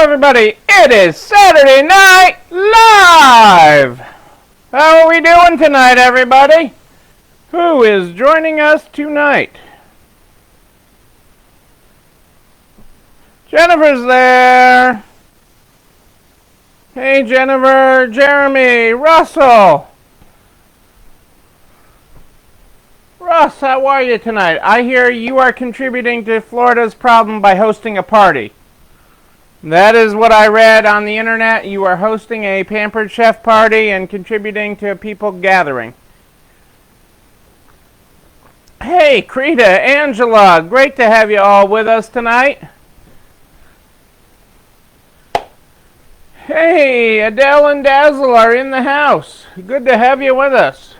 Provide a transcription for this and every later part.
everybody, it is Saturday Night Live! How are we doing tonight, everybody? Who is joining us tonight? Jennifer's there! Hey Jennifer, Jeremy, Russell! Russ, how are you tonight? I hear you are contributing to Florida's problem by hosting a party. That is what I read on the internet. You are hosting a Pampered Chef party and contributing to people gathering. Hey, Krita, Angela, great to have you all with us tonight. Hey, Adele and Dazzle are in the house. Good to have you with us.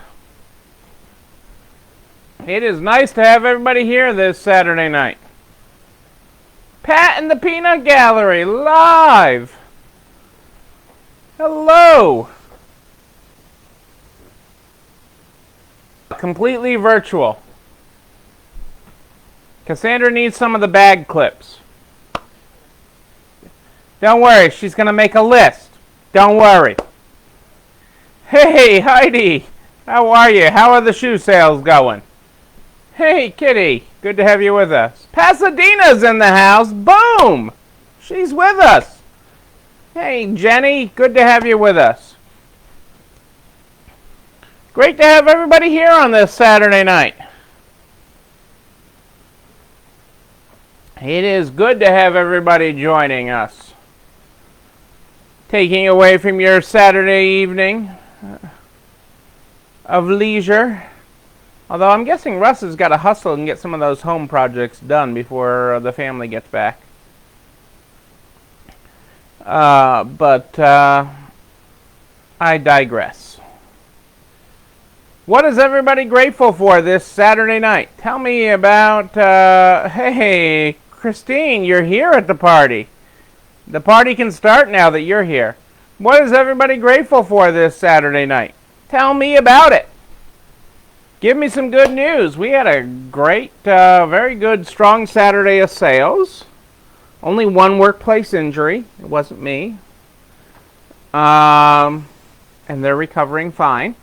It is nice to have everybody here this Saturday night. Pat and the Peanut Gallery, live! Hello! Completely virtual. Cassandra needs some of the bag clips. Don't worry, she's going to make a list. Don't worry. Hey, Heidi! How are you? How are the shoe sales going? Hey, Kitty! Good to have you with us. Pasadena's in the house. Boom! She's with us. Hey, Jenny. Good to have you with us. Great to have everybody here on this Saturday night. It is good to have everybody joining us. Taking away from your Saturday evening of leisure. Although I'm guessing Russ has got to hustle and get some of those home projects done before the family gets back. But I digress. What is everybody grateful for this Saturday night? Tell me about, hey, Christine, you're here at the party. The party can start now that you're here. What is everybody grateful for this Saturday night? Tell me about it. Give me some good news. We had a great, very good, strong Saturday of sales. Only one workplace injury. It wasn't me. And they're recovering fine.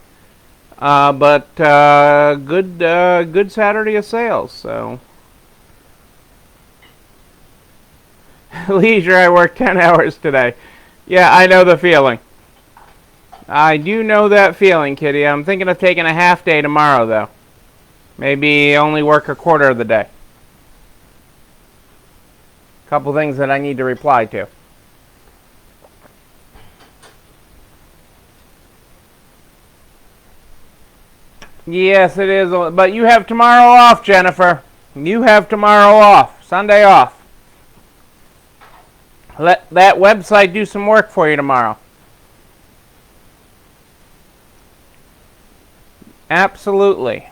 But good Saturday of sales. So leisure. I worked 10 hours today. Yeah, I know the feeling. I do know that feeling, Kitty. I'm thinking of taking a half day tomorrow, though. Maybe only work a quarter of the day. Couple things that I need to reply to. Yes, it is. But you have tomorrow off, Jennifer. You have tomorrow off. Sunday off. Let that website do some work for you tomorrow. Absolutely.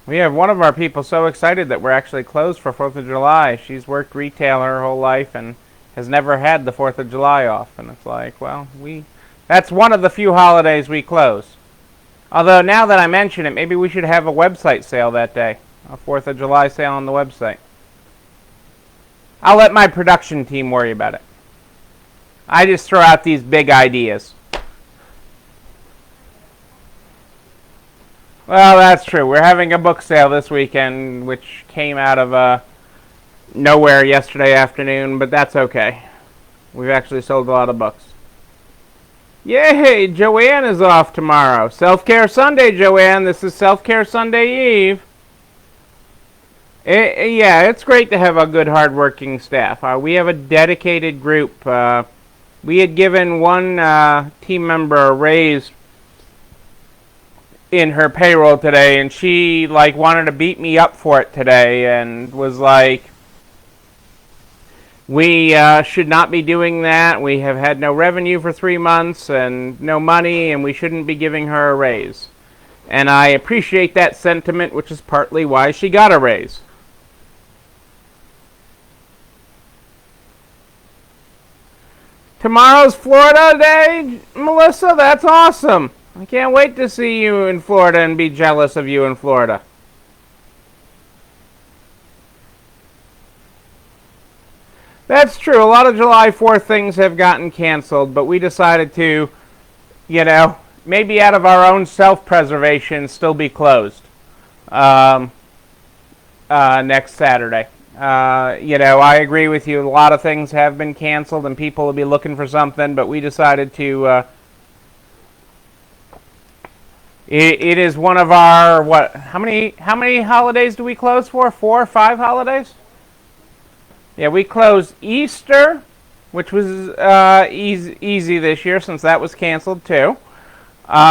We have one of our people so excited that we're actually closed for 4th of July. She's worked retail her whole life and has never had the 4th of July off. And it's like, well, that's one of the few holidays we close. Although now that I mention it, maybe we should have a website sale that day. A 4th of July sale on the website. I'll let my production team worry about it. I just throw out these big ideas. Well, that's true. We're having a book sale this weekend, which came out of nowhere yesterday afternoon, but that's okay. We've actually sold a lot of books. Yay! Joanne is off tomorrow. Self-Care Sunday, Joanne. This is Self-Care Sunday Eve. Yeah, it's great to have a good, hard-working staff. We have a dedicated group. We had given one team member a raise in her payroll today, and she wanted to beat me up for it today and was like, we should not be doing that. We have had no revenue for 3 months and no money, and we shouldn't be giving her a raise. And I appreciate that sentiment, which is partly why she got a raise. Tomorrow's Florida Day, Melissa? That's awesome. I can't wait to see you in Florida and be jealous of you in Florida. That's true. A lot of July 4th things have gotten canceled, but we decided to, maybe out of our own self-preservation, still be closed next Saturday. I agree with you. A lot of things have been canceled, and people will be looking for something, but we decided to... It is one of our, how many holidays do we close for? 4 or 5 holidays? Yeah, we closed Easter, which was easy this year since that was canceled too.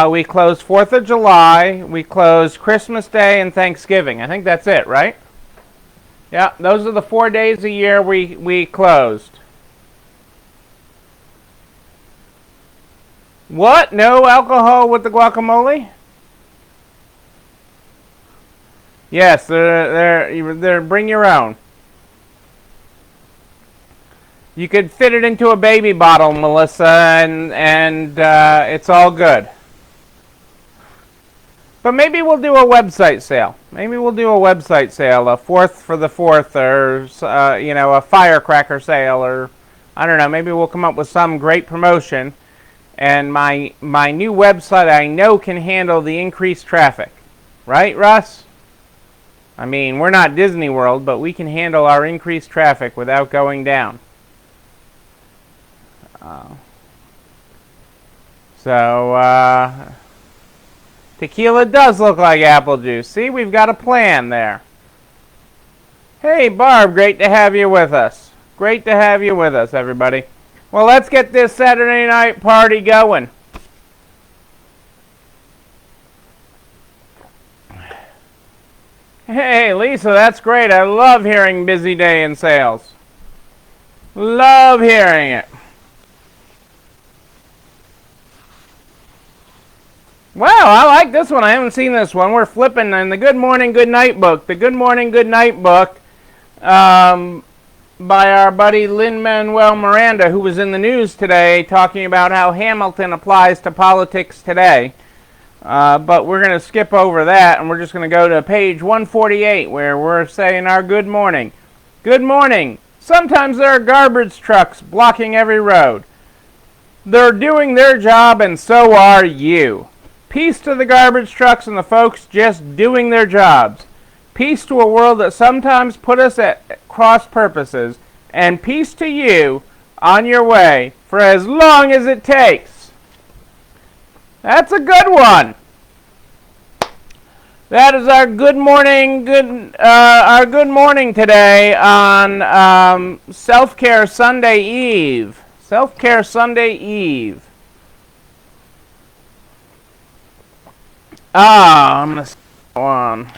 We closed 4th of July, we closed Christmas Day and Thanksgiving. I think that's it, right? Yeah, those are the 4 days a year we closed. What? No alcohol with the guacamole? Yes, they're bring your own. You could fit it into a baby bottle, Melissa, and it's all good. But maybe we'll do a website sale. Maybe we'll do a website sale, a 4th for the 4th, or a firecracker sale, or I don't know. Maybe we'll come up with some great promotion. And my new website, I know, can handle the increased traffic, right, Russ? I mean, we're not Disney World, but we can handle our increased traffic without going down. Tequila does look like apple juice. See, we've got a plan there. Hey, Barb, great to have you with us. Great to have you with us, everybody. Well, let's get this Saturday night party going. Hey, Lisa, that's great. I love hearing busy day in sales. Love hearing it. Wow, I like this one. I haven't seen this one. We're flipping in the Good Morning, Good Night book. The Good Morning, Good Night book by our buddy Lin-Manuel Miranda, who was in the news today talking about how Hamilton applies to politics today. But we're going to skip over that, and we're just going to go to page 148, where we're saying our good morning. Good morning. Sometimes there are garbage trucks blocking every road. They're doing their job, and so are you. Peace to the garbage trucks and the folks just doing their jobs. Peace to a world that sometimes put us at cross purposes. And peace to you on your way for as long as it takes. That's a good one. That is our good morning, our good morning today on Self-Care Sunday Eve. Self-Care Sunday Eve. I'm going to go on.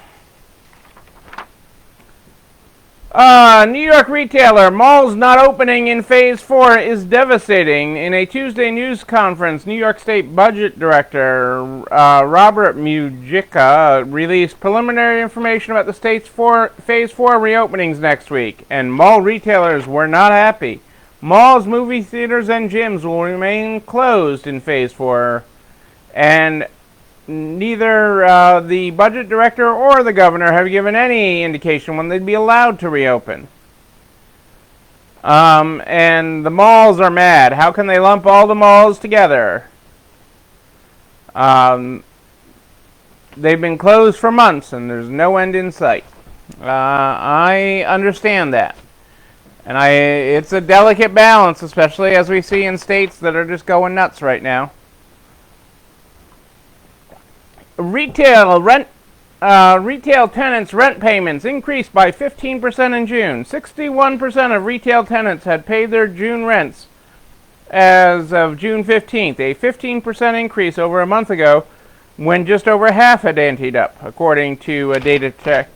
New York retailer, malls not opening in Phase 4 is devastating. In a Tuesday news conference, New York State Budget Director Robert Mujica released preliminary information about the state's Phase 4 reopenings next week, and mall retailers were not happy. Malls, movie theaters, and gyms will remain closed in Phase 4, and neither the budget director or the governor have given any indication when they'd be allowed to reopen. And the malls are mad. How can they lump all the malls together? They've been closed for months and there's no end in sight. I understand that. And it's a delicate balance, especially as we see in states that are just going nuts right now. Retail tenants' rent payments increased by 15% in June. 61% of retail tenants had paid their June rents as of June 15th, a 15% increase over a month ago when just over half had anteed up, according to a data check.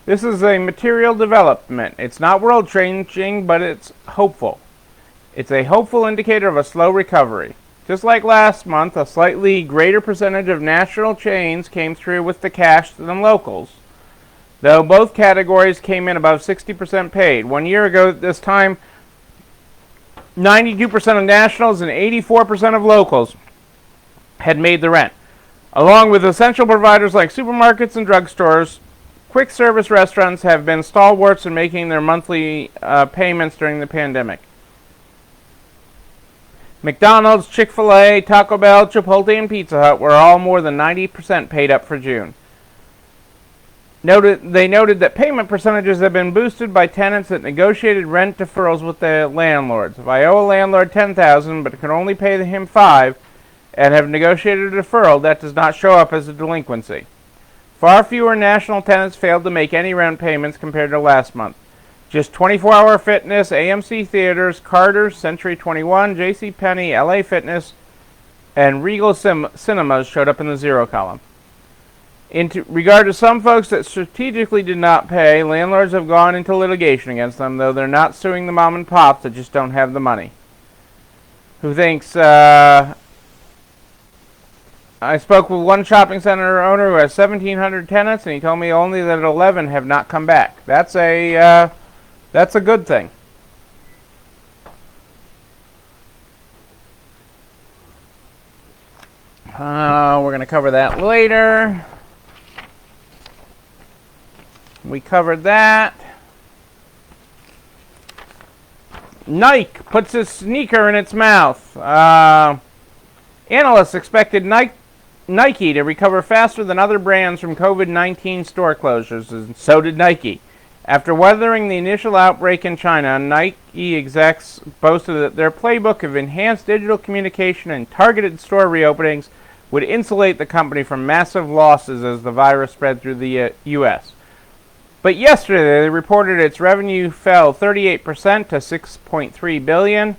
This is a material development. It's not world-changing, but it's hopeful. It's a hopeful indicator of a slow recovery. Just like last month, a slightly greater percentage of national chains came through with the cash than locals, though both categories came in above 60% paid. 1 year ago at this time, 92% of nationals and 84% of locals had made the rent. Along with essential providers like supermarkets and drugstores, Quick service restaurants have been stalwarts in making their monthly payments during the pandemic. McDonald's, Chick-fil-A, Taco Bell, Chipotle, and Pizza Hut were all more than 90% paid up for June. They noted that payment percentages have been boosted by tenants that negotiated rent deferrals with their landlords. If I owe a landlord $10,000 but can only pay him $5,000 and have negotiated a deferral, that does not show up as a delinquency. Far fewer national tenants failed to make any rent payments compared to last month. Just 24 Hour Fitness, AMC Theaters, Carter's, Century 21, JCPenney, LA Fitness, and Regal Cinemas showed up in the zero column. In regard to some folks that strategically did not pay, landlords have gone into litigation against them, though they're not suing the mom and pops that just don't have the money. Who thinks, I spoke with one shopping center owner who has 1,700 tenants, and he told me only that 11 have not come back. That's a good thing. We're going to cover that later. We covered that. Nike puts its sneaker in its mouth. Analysts expected Nike to recover faster than other brands from COVID-19 store closures, and so did Nike. After weathering the initial outbreak in China, Nike execs boasted that their playbook of enhanced digital communication and targeted store reopenings would insulate the company from massive losses as the virus spread through the U.S. But yesterday, they reported its revenue fell 38% to $6.3 billion.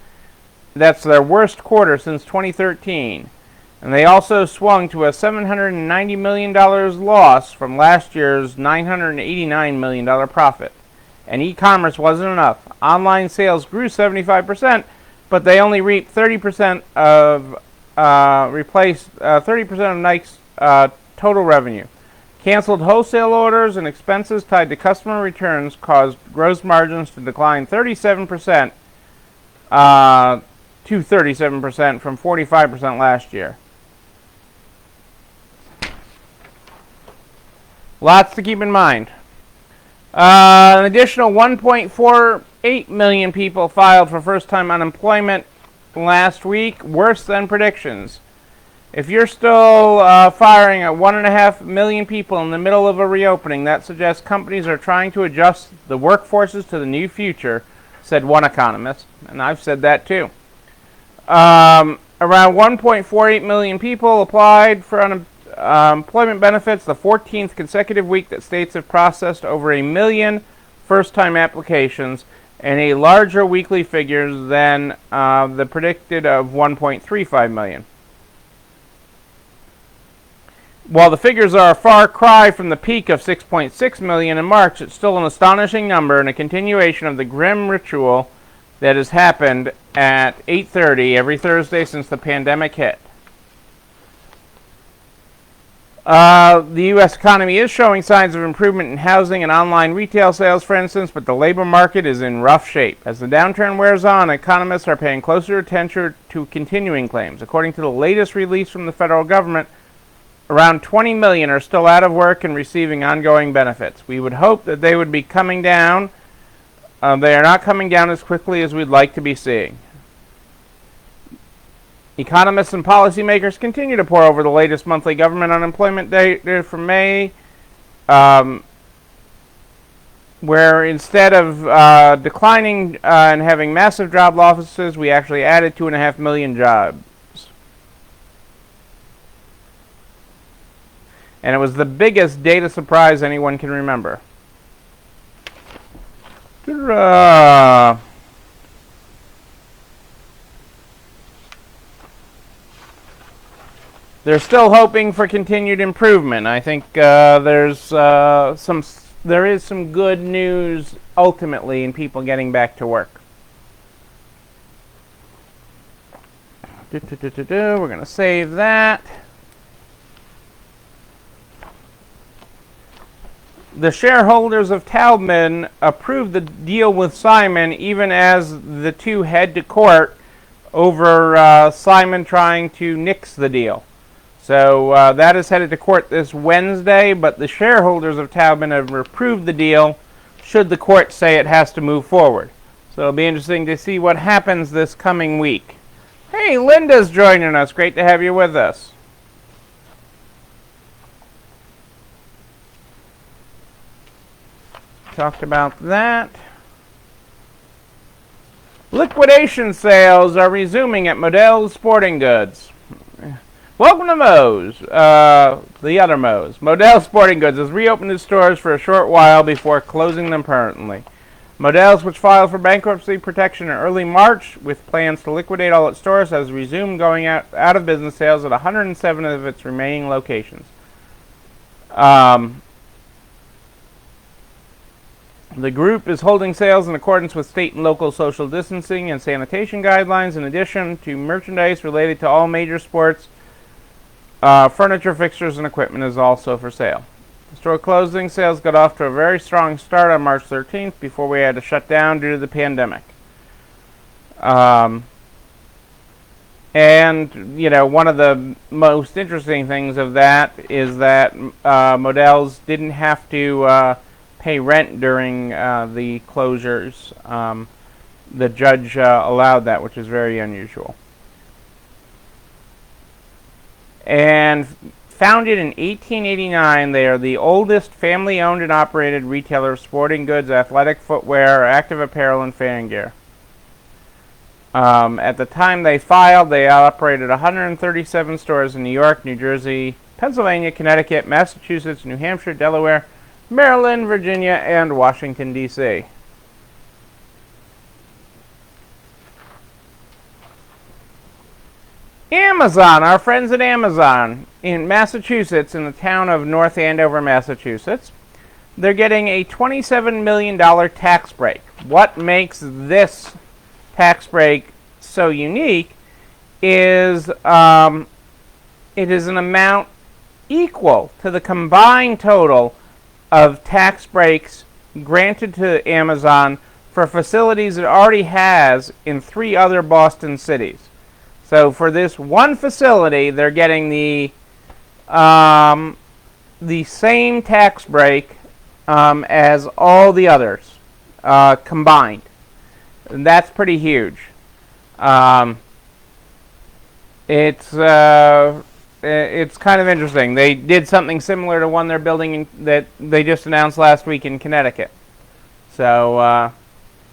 That's their worst quarter since 2013. And they also swung to a $790 million loss from last year's $989 million profit. And e-commerce wasn't enough. Online sales grew 75%, but they only reaped 30% of replaced 30% of Nike's total revenue. Canceled wholesale orders and expenses tied to customer returns caused gross margins to decline 37% to 37% from 45% last year. Lots to keep in mind. An additional 1.48 million people filed for first-time unemployment last week, worse than predictions. If you're still firing at 1.5 million people in the middle of a reopening, that suggests companies are trying to adjust the workforces to the new future, said one economist, and I've said that too. Around 1.48 million people applied for employment benefits, the 14th consecutive week that states have processed over 1 million first-time applications, and a larger weekly figure than the predicted of 1.35 million. While the figures are a far cry from the peak of 6.6 million in March, it's still an astonishing number and a continuation of the grim ritual that has happened at 8:30 every Thursday since the pandemic hit. The U.S. economy is showing signs of improvement in housing and online retail sales, for instance, but the labor market is in rough shape. As the downturn wears on, economists are paying closer attention to continuing claims. According to the latest release from the federal government, around 20 million are still out of work and receiving ongoing benefits. We would hope that they would be coming down. They are not coming down as quickly as we'd like to be seeing. Economists and policymakers continue to pore over the latest monthly government unemployment data from May, where instead of declining and having massive job losses, we actually added 2.5 million jobs. And it was the biggest data surprise anyone can remember. They're still hoping for continued improvement. I think there is some good news ultimately in people getting back to work. We're going to save that. The shareholders of Taubman approved the deal with Simon, even as the two head to court over Simon trying to nix the deal. So that is headed to court this Wednesday, but the shareholders of Taubman have approved the deal should the court say it has to move forward. So it'll be interesting to see what happens this coming week. Hey, Linda's joining us. Great to have you with us. Talked about that. Liquidation sales are resuming at Modell's Sporting Goods. Welcome to Moe's, the other Moe's. Modell's Sporting Goods has reopened its stores for a short while before closing them permanently. Modell's, which filed for bankruptcy protection in early March with plans to liquidate all its stores, has resumed going out of business sales at 107 of its remaining locations. The group is holding sales in accordance with state and local social distancing and sanitation guidelines, in addition to merchandise related to all major sports. Furniture, fixtures, and equipment is also for sale. The store closing sales got off to a very strong start on March 13th before we had to shut down due to the pandemic. And, you know, one of the most interesting things of that is that Modell's didn't have to pay rent during the closures. The judge allowed that, which is very unusual. And founded in 1889, they are the oldest family-owned and operated retailer of sporting goods, athletic footwear, active apparel, and fan gear. At the time they filed, they operated 137 stores in New York, New Jersey, Pennsylvania, Connecticut, Massachusetts, New Hampshire, Delaware, Maryland, Virginia, and Washington, D.C. Amazon, our friends at Amazon in Massachusetts, in the town of North Andover, Massachusetts, they're getting a $27 million tax break. What makes this tax break so unique is it is an amount equal to the combined total of tax breaks granted to Amazon for facilities it already has in 3 other Boston cities. So for this one facility, they're getting the same tax break as all the others combined. And that's pretty huge. It's kind of interesting. They did something similar to one they're building that they just announced last week in Connecticut. So,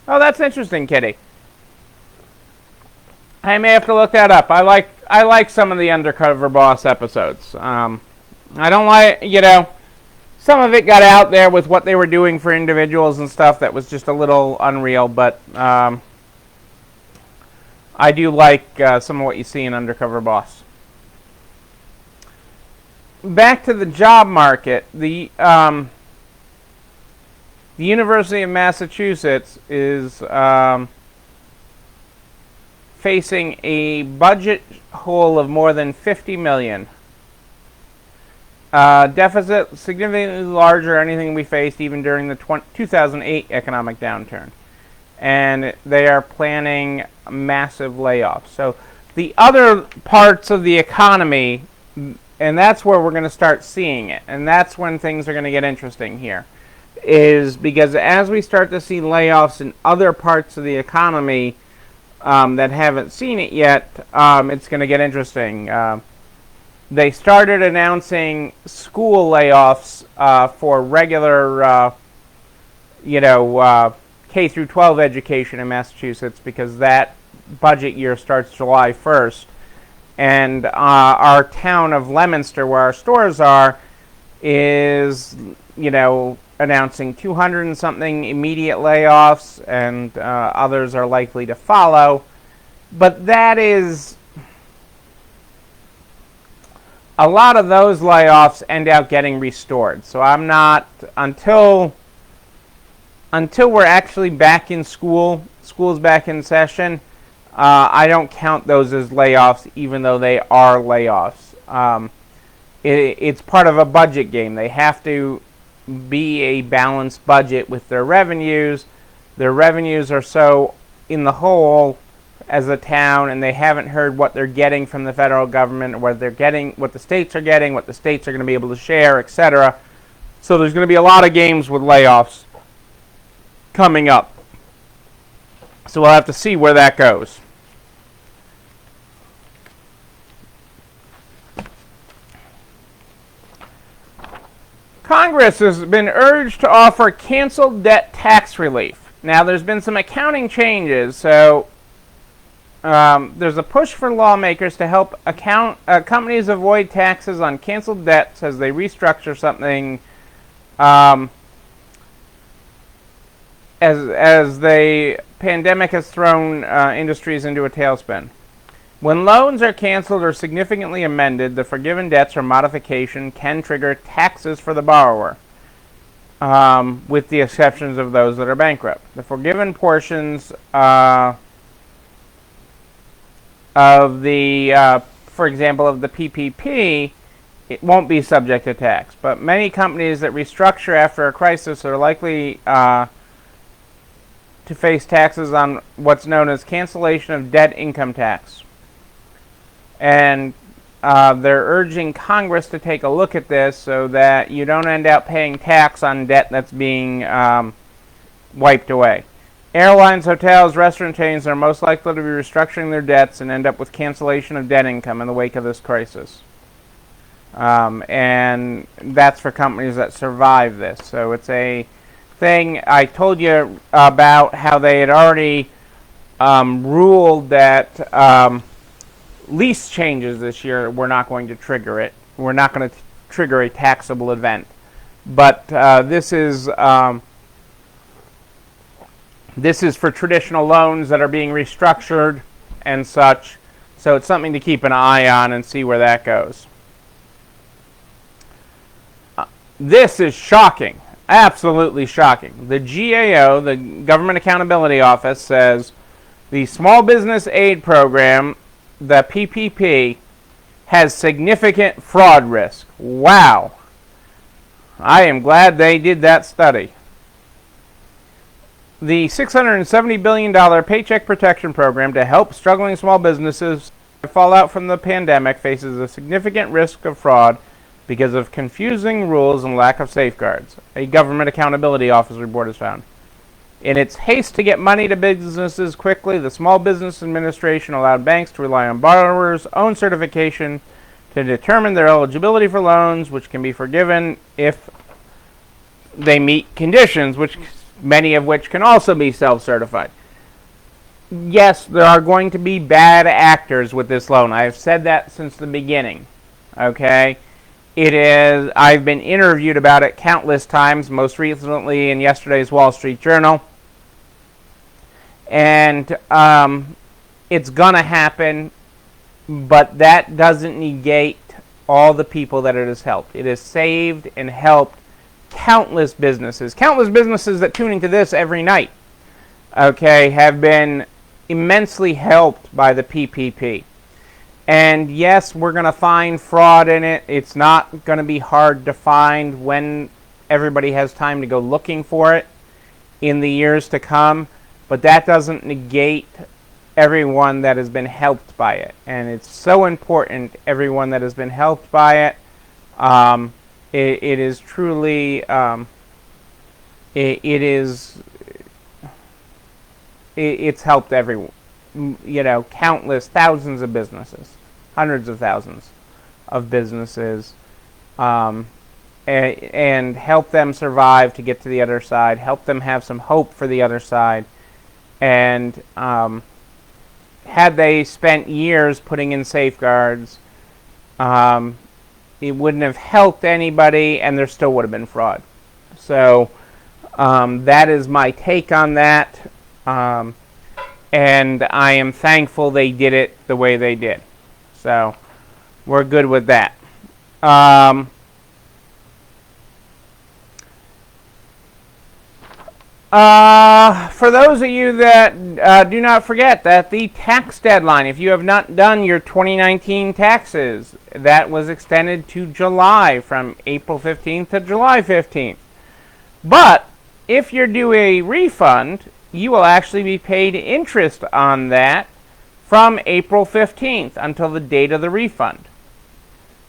oh, that's interesting, Kitty. I may have to look that up. I like some of the Undercover Boss episodes. I don't like, you know, some of it got out there with what they were doing for individuals and stuff that was just a little unreal, but I do like some of what you see in Undercover Boss. Back to the job market, the University of Massachusetts is facing a budget hole of more than $50 million. Deficit significantly larger than anything we faced even during the 2008 economic downturn. And they are planning massive layoffs. So the other parts of the economy, and that's where we're going to start seeing it, and that's when things are going to get interesting here, is because as we start to see layoffs in other parts of the economy that haven't seen it yet, it's going to get interesting. They started announcing school layoffs for regular, K through 12 education in Massachusetts, because that budget year starts July 1st. And our town of Leominster, where our stores are, is, announcing 200 and something immediate layoffs, and others are likely to follow. But that is, a lot of those layoffs end up getting restored. So I'm not, until we're actually back in school's back in session, I don't count those as layoffs, even though they are layoffs. It's part of a budget game. They have to be a balanced budget with their revenues. Their revenues are so in the hole as a town, and they haven't heard what they're getting from the federal government, or what they're getting, what the states are getting, what the states are going to be able to share, etc. So there's going to be a lot of games with layoffs coming up. So we'll have to see where that goes. Congress has been urged to offer canceled debt tax relief. Now, there's been some accounting changes, so there's a push for lawmakers to help companies avoid taxes on canceled debts as they restructure something as the pandemic has thrown industries into a tailspin. When loans are canceled or significantly amended, the forgiven debts or modification can trigger taxes for the borrower, with the exceptions of those that are bankrupt. The forgiven portions of the, for example, of the PPP, it won't be subject to tax. But many companies that restructure after a crisis are likely to face taxes on what's known as cancellation of debt income tax. And they're urging Congress to take a look at this so that you don't end up paying tax on debt that's being wiped away. Airlines, hotels, restaurant chains are most likely to be restructuring their debts and end up with cancellation of debt income in the wake of this crisis. And that's for companies that survive this. So it's a thing. I told you about how they had already ruled that lease changes this year were not going to trigger it. We're not going to trigger a taxable event. But this is for traditional loans that are being restructured and such. So it's something to keep an eye on and see where that goes. This is shocking. Absolutely shocking. The GAO, the Government Accountability Office, says the Small Business Aid Program, the PPP, has significant fraud risk. Wow. I am glad they did that study. The $670 billion Paycheck Protection Program to help struggling small businesses fall out from the pandemic faces a significant risk of fraud because of confusing rules and lack of safeguards, a Government Accountability Office report has found. In its haste to get money to businesses quickly, the Small Business Administration allowed banks to rely on borrowers' own certification to determine their eligibility for loans, which can be forgiven if they meet conditions, which many of which can also be self-certified. Yes, there are going to be bad actors with this loan. I have said that since the beginning. Okay? It is. I've been interviewed about it countless times, most recently in yesterday's Wall Street Journal. And it's going to happen, but that doesn't negate all the people that it has helped. It has saved and helped countless businesses that tune into this every night, okay, have been immensely helped by the PPP. And yes, we're going to find fraud in it. It's not going to be hard to find when everybody has time to go looking for it in the years to come. But that doesn't negate everyone that has been helped by it. And it's so important, everyone that has been helped by it. It is truly, it's helped everyone. Countless, thousands of businesses, hundreds of thousands of businesses, and help them survive to get to the other side, help them have some hope for the other side. And had they spent years putting in safeguards, it wouldn't have helped anybody, and there still would have been fraud. So that is my take on that. And I am thankful they did it the way they did. So we're good with that. For those of you that do not forget that the tax deadline, if you have not done your 2019 taxes, that was extended to July, from April 15th to July 15th. But if you're due a refund, you will actually be paid interest on that from April 15th until the date of the refund.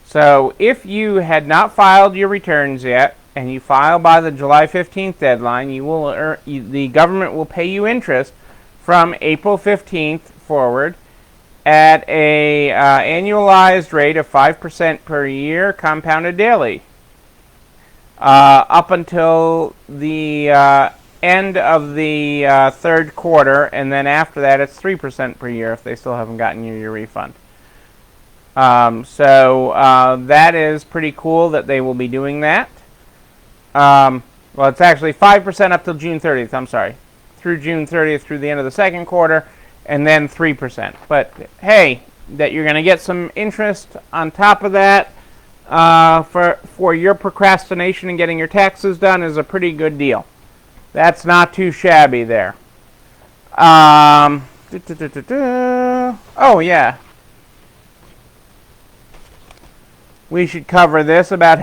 So if you had not filed your returns yet, and you file by the July 15th deadline, the government will pay you interest from April 15th forward at a annualized rate of 5% per year, compounded daily, up until the end of the third quarter, and then after that it's 3% per year if they still haven't gotten you your refund. So that is pretty cool that they will be doing that. Well, it's actually 5% up till June 30th, I'm sorry. Through June 30th, through the end of the second quarter, and then 3%. But hey, that you're going to get some interest on top of that for your procrastination and getting your taxes done is a pretty good deal. That's not too shabby there. Oh, yeah. We should cover this about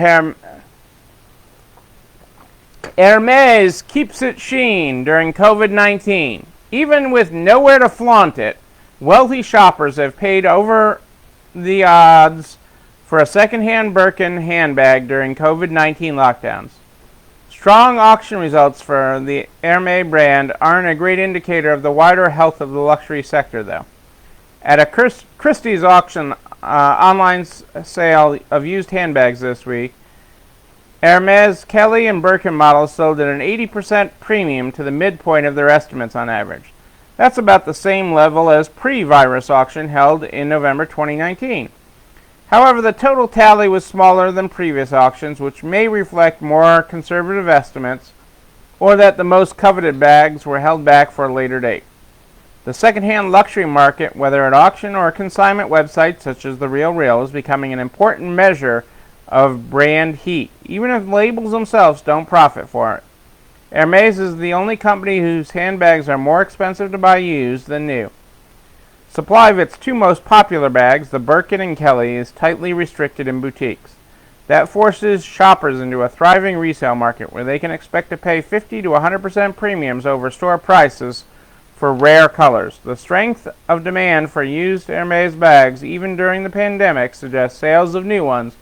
Hermes keeps its sheen during COVID-19. Even with nowhere to flaunt it, wealthy shoppers have paid over the odds for a second-hand Birkin handbag during COVID-19 lockdowns. Strong auction results for the Hermes brand aren't a great indicator of the wider health of the luxury sector, though. At a Christie's auction online sale of used handbags this week, Hermes, Kelly, and Birkin models sold at an 80% premium to the midpoint of their estimates on average. That's about the same level as pre-virus auction held in November 2019. However, the total tally was smaller than previous auctions, which may reflect more conservative estimates, or that the most coveted bags were held back for a later date. The second-hand luxury market, whether at auction or consignment websites such as The RealReal, is becoming an important measure of brand heat, even if labels themselves don't profit for it. Hermes is the only company whose handbags are more expensive to buy used than new. Supply of its two most popular bags, the Birkin and Kelly, is tightly restricted in boutiques. That forces shoppers into a thriving resale market where they can expect to pay 50 to 100% premiums over store prices for rare colors. The strength of demand for used Hermes bags, even during the pandemic, suggests sales of new ones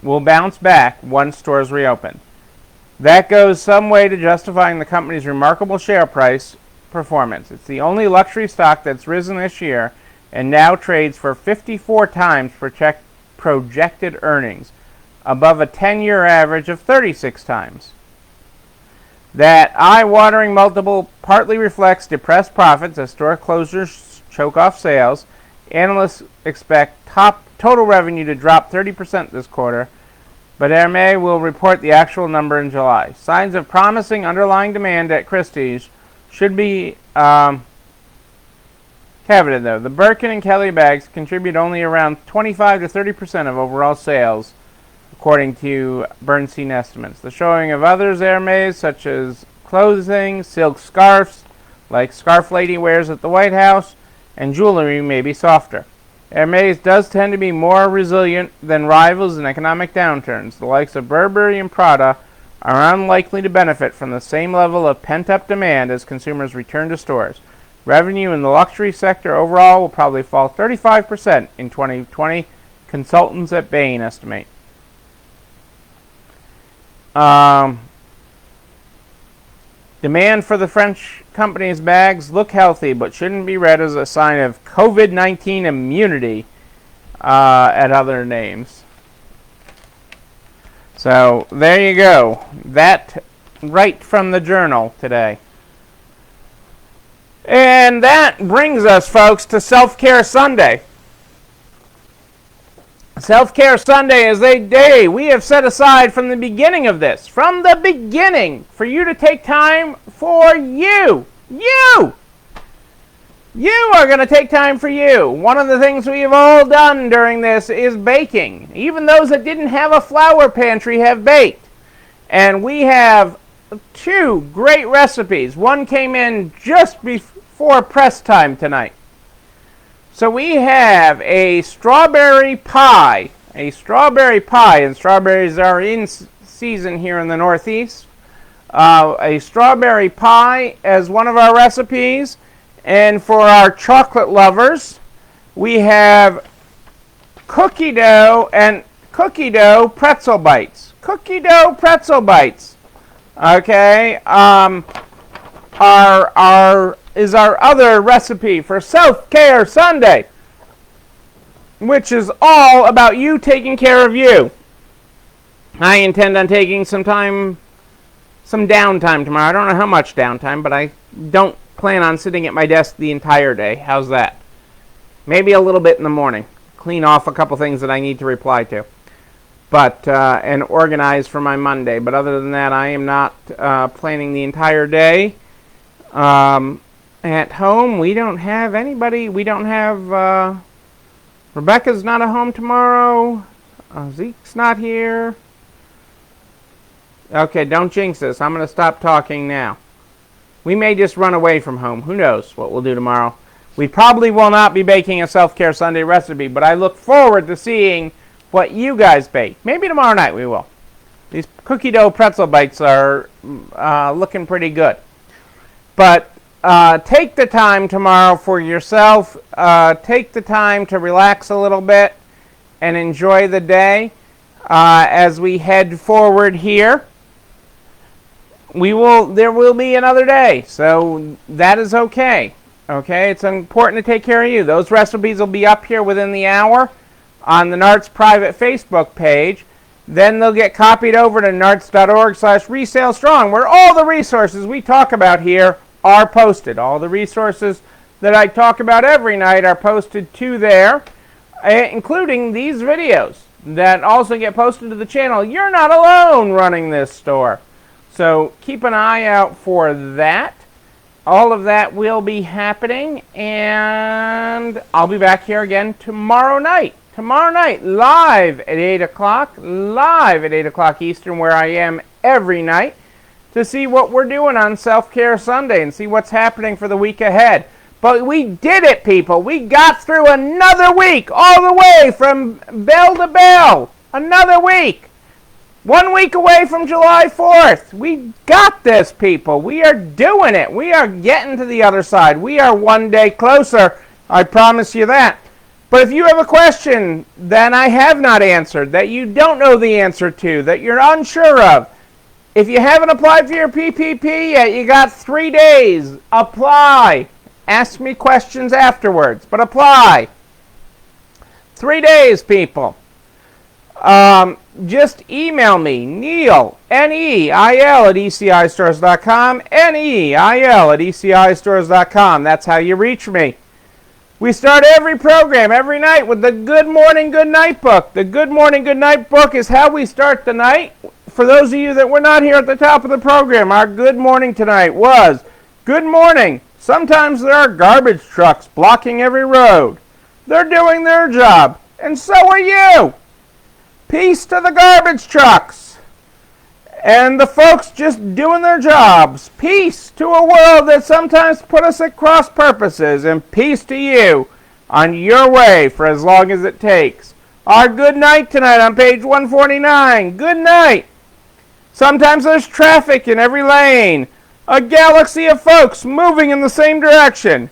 will bounce back once stores reopen. That goes some way to justifying the company's remarkable share price performance. It's the only luxury stock that's risen this year and now trades for 54 times projected earnings, above a 10-year average of 36 times. That eye-watering multiple partly reflects depressed profits as store closures choke off sales. Analysts expect total revenue to drop 30% this quarter, but Hermes will report the actual number in July. Signs of promising underlying demand at Christie's should be caveated, though. The Birkin and Kelly bags contribute only around 25 to 30% of overall sales, according to Bernstein estimates. The showing of others Hermes, such as clothing, silk scarves, like Scarf Lady wears at the White House, and jewelry may be softer. Hermes does tend to be more resilient than rivals in economic downturns. The likes of Burberry and Prada are unlikely to benefit from the same level of pent-up demand as consumers return to stores. Revenue in the luxury sector overall will probably fall 35% in 2020, consultants at Bain estimate. Demand for the French company's bags look healthy, but shouldn't be read as a sign of COVID-19 immunity at other names. So there you go. That right from the journal today. And that brings us, folks, to Self-Care Sunday. Self-Care Sunday is a day we have set aside from the beginning of this, from the beginning, for you to take time for you. You are going to take time for you. One of the things we have all done during this is baking. Even those that didn't have a flour pantry have baked. And we have two great recipes. One came in just before press time tonight. So we have a strawberry pie, and strawberries are in season here in the Northeast. A strawberry pie as one of our recipes, and for our chocolate lovers, We have cookie dough and cookie dough pretzel bites. Cookie dough pretzel bites. Okay. Is our other recipe for Self-Care Sunday, which is all about you taking care of you. I intend on taking some downtime tomorrow. I don't know how much downtime, but I don't plan on sitting at my desk the entire day. How's that? Maybe a little bit in the morning. Clean off a couple things that I need to reply to. But and organize for my Monday. But other than that, I am not planning the entire day. At home, we don't have anybody. We don't have... Rebecca's not at home tomorrow. Zeke's not here. Okay, don't jinx this. I'm going to stop talking now. We may just run away from home. Who knows what we'll do tomorrow. We probably will not be baking a Self-Care Sunday recipe, but I look forward to seeing what you guys bake. Maybe tomorrow night we will. These cookie dough pretzel bites are looking pretty good. But take the time tomorrow for yourself. Take the time to relax a little bit and enjoy the day as we head forward here. There will be another day, so that is okay. Okay, it's important to take care of you. Those recipes will be up here within the hour on the Nartz private Facebook page. Then they'll get copied over to nartz.org/resalestrong, where all the resources we talk about here are posted. All the resources that I talk about every night are posted to there, including these videos that also get posted to the channel. You're not alone running this store. So keep an eye out for that. All of that will be happening, and I'll be back here again tomorrow night. Tomorrow night, live at 8 o'clock, live at 8 o'clock Eastern, where I am every night, to see what we're doing on Self-Care Sunday and see what's happening for the week ahead. But we did it, people. We got through another week, all the way from bell to bell. Another week. 1 week away from July 4th. We got this, people. We are doing it. We are getting to the other side. We are one day closer. I promise you that. But if you have a question that I have not answered, that you don't know the answer to, that you're unsure of, if you haven't applied for your PPP yet, you got 3 days. Apply. Ask me questions afterwards, but apply. 3 days, people. Just email me, Neil, Neil at ECIstores.com, Neil at ECIstores.com. That's how you reach me. We start every program every night with the Good Morning Good Night book. The Good Morning Good Night book is how we start the night. For those of you that were not here at the top of the program, our good morning tonight was, good morning. Sometimes there are garbage trucks blocking every road. They're doing their job, and so are you. Peace to the garbage trucks and the folks just doing their jobs. Peace to a world that sometimes put us at cross purposes, and peace to you on your way for as long as it takes. Our good night tonight on page 149. Good night. Sometimes there's traffic in every lane. A galaxy of folks moving in the same direction.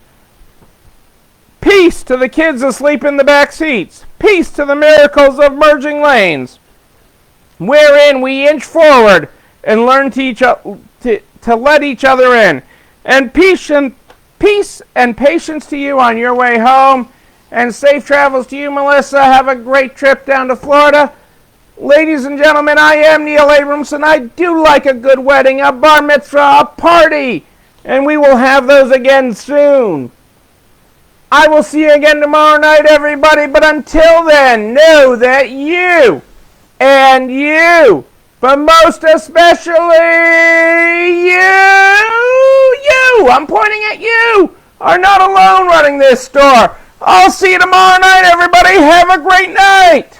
Peace to the kids asleep in the back seats. Peace to the miracles of merging lanes, wherein we inch forward and learn to let each other in. And peace and patience to you on your way home. And safe travels to you, Melissa. Have a great trip down to Florida. Ladies and gentlemen, I am Neil Abramson. I do like a good wedding, a bar mitzvah, a party. And we will have those again soon. I will see you again tomorrow night, everybody. But until then, know that you and you, but most especially you, I'm pointing at you, are not alone running this store. I'll see you tomorrow night, everybody. Have a great night.